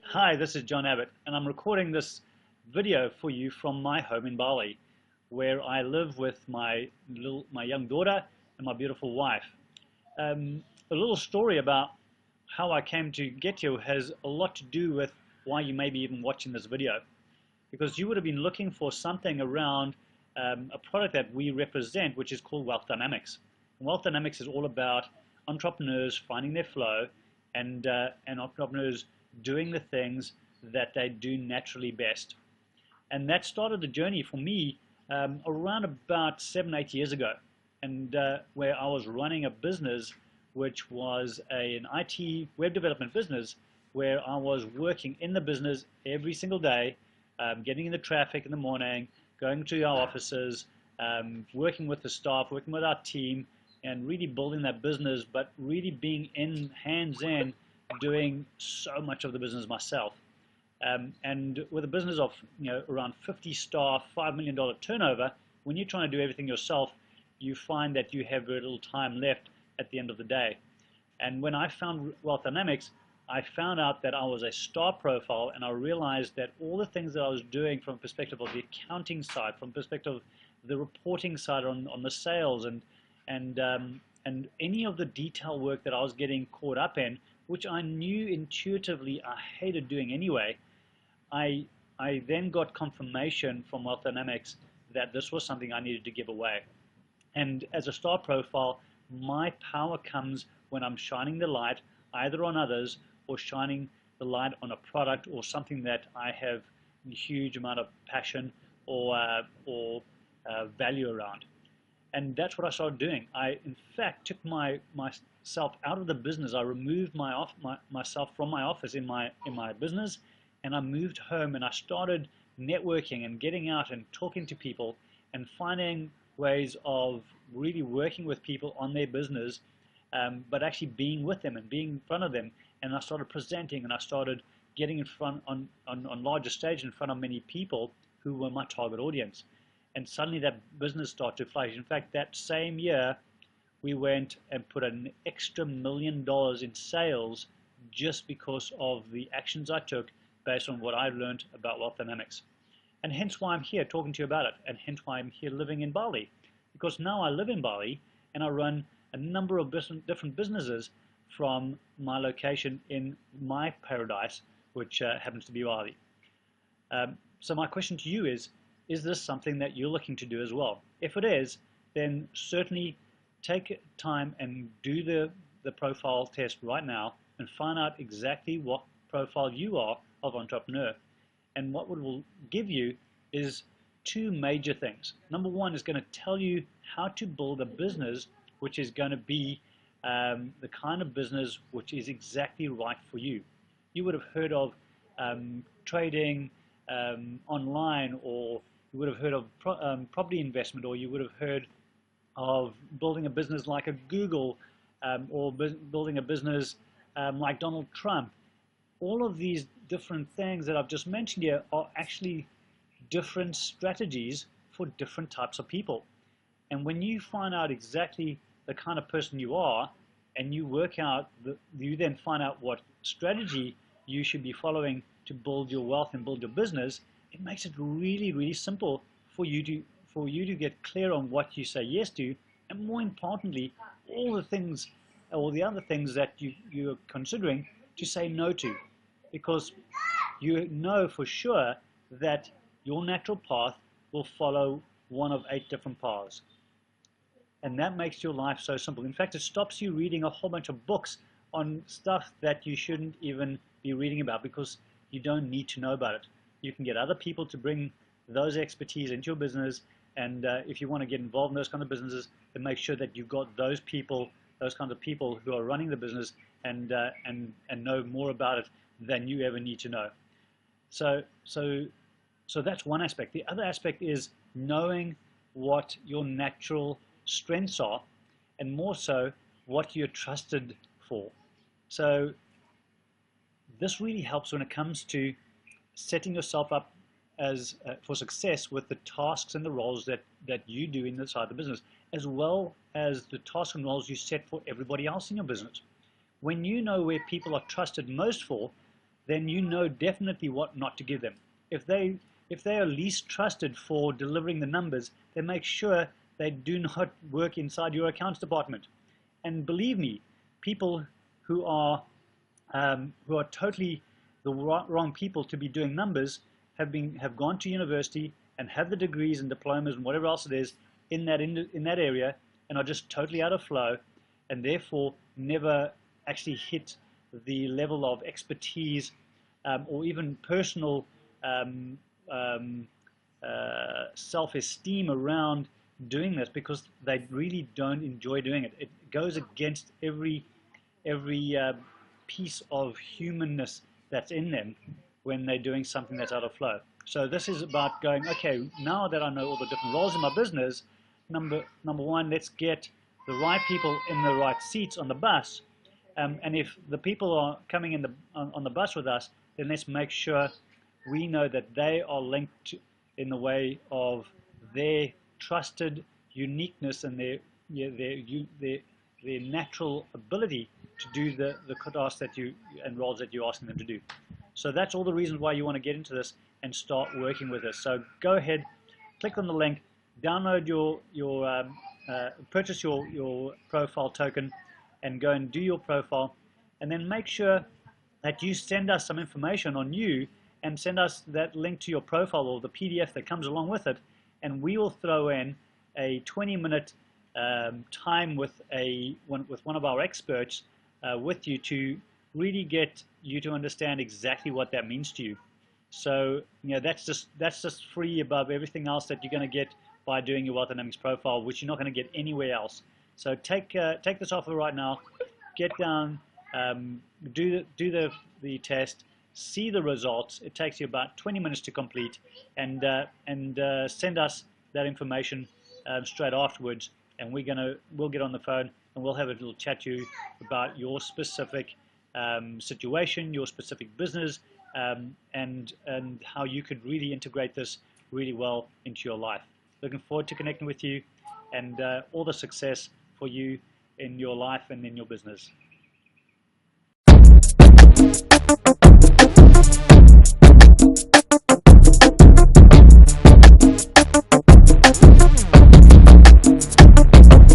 Hi, this is John Abbott, and I'm recording this video for you from my home in Bali, where I live with my young daughter and my beautiful wife. A little story about how I came to get here has a lot to do with why you may be even watching this video, because you would have been looking for something around a product that we represent, which is called Wealth Dynamics. And Wealth Dynamics is all about entrepreneurs finding their flow and entrepreneurs doing the things that they do naturally best. And that started the journey for me around about 7-8 years ago, and where I was running a business which was an IT web development business, where I was working in the business every single day, getting in the traffic in the morning, going to our offices, working with the staff, working with our team, and really building that business, but really being hands-in, doing so much of the business myself. And with a business of around 50 staff, $5 million turnover, when you're trying to do everything yourself, you find that you have very little time left at the end of the day. And when I found Wealth Dynamics, I found out that I was a star profile, and I realized that all the things that I was doing from the perspective of the accounting side, from the perspective of the reporting side on the sales, and any of the detail work that I was getting caught up in, which I knew intuitively I hated doing anyway, I then got confirmation from Wealth Dynamics that this was something I needed to give away. And as a star profile, my power comes when I'm shining the light either on others or shining the light on a product or something that I have a huge amount of passion or value around. And that's what I started doing. I, in fact, took myself out of the business. I removed myself from my office in my business, and I moved home, and I started networking and getting out and talking to people and finding ways of really working with people on their business, but actually being with them and being in front of them. And I started presenting, and I started getting in front on larger stage in front of many people who were my target audience. And suddenly that business started to flourish. In fact, that same year, we went and put an extra $1 million in sales just because of the actions I took based on what I learned about Wealth Dynamics. And hence why I'm here talking to you about it, and hence why I'm here living in Bali. Because now I live in Bali, and I run a number of different businesses from my location in my paradise, which happens to be Bali. So my question to you is this something that you're looking to do as well? If it is, then certainly take time and do the profile test right now and find out exactly what profile you are of entrepreneur. And what it will give you is two major things. Number one is going to tell you how to build a business which is going to be the kind of business which is exactly right for you. You would have heard of trading online, or you would have heard of property investment, or you would have heard of building a business like a Google, or building a business like Donald Trump. All of these different things that I've just mentioned here are actually different strategies for different types of people. And when you find out exactly the kind of person you are, and you work out, you then find out what strategy you should be following to build your wealth and build your business, it makes it really, really simple for you to get clear on what you say yes to, and more importantly, all the other things that you're considering to say no to, because you know for sure that your natural path will follow one of 8 different paths. And that makes your life so simple. In fact, it stops you reading a whole bunch of books on stuff that you shouldn't even be reading about, because you don't need to know about it. You can get other people to bring those expertise into your business, and if you want to get involved in those kind of businesses, then make sure that you've got those kinds of people who are running the business and know more about it than you ever need to know. So that's one aspect. The other aspect is knowing what your natural strengths are, and more so what you're trusted for. So this really helps when it comes to setting yourself up for success with the tasks and the roles that you do inside the business, as well as the tasks and roles you set for everybody else in your business. When you know where people are trusted most for, then you know definitely what not to give them. If they are least trusted for delivering the numbers, then make sure they do not work inside your accounts department. And believe me, people who are totally the wrong people to be doing numbers have gone to university and have the degrees and diplomas and whatever else it is in that area, and are just totally out of flow, and therefore never actually hit the level of expertise or even personal self-esteem around doing this, because they really don't enjoy doing it. It goes against every piece of humanness that's in them when they're doing something that's out of flow. So this is about going, okay, now that I know all the different roles in my business, number one, let's get the right people in the right seats on the bus. And if the people are coming in on the bus with us, then let's make sure we know that they are linked in the way of their trusted uniqueness and their natural ability to do the tasks and roles that you're asking them to do. So that's all the reasons why you want to get into this and start working with us. So go ahead, click on the link, download purchase your profile token, and go and do your profile, and then make sure that you send us some information on you and send us that link to your profile or the PDF that comes along with it, and we will throw in a 20-minute time with one of our experts with you to really get you to understand exactly what that means to you. So that's just free above everything else that you're going to get by doing your Wealth Dynamics profile, which you're not going to get anywhere else. So take this offer right now, get down, do the test, see the results. It takes you about 20 minutes to complete, and send us that information straight afterwards, and we'll get on the phone and we'll have a little chat to you about your specific situation, your specific business, and how you could really integrate this really well into your life. Looking forward to connecting with you, and all the success for you in your life and in your business.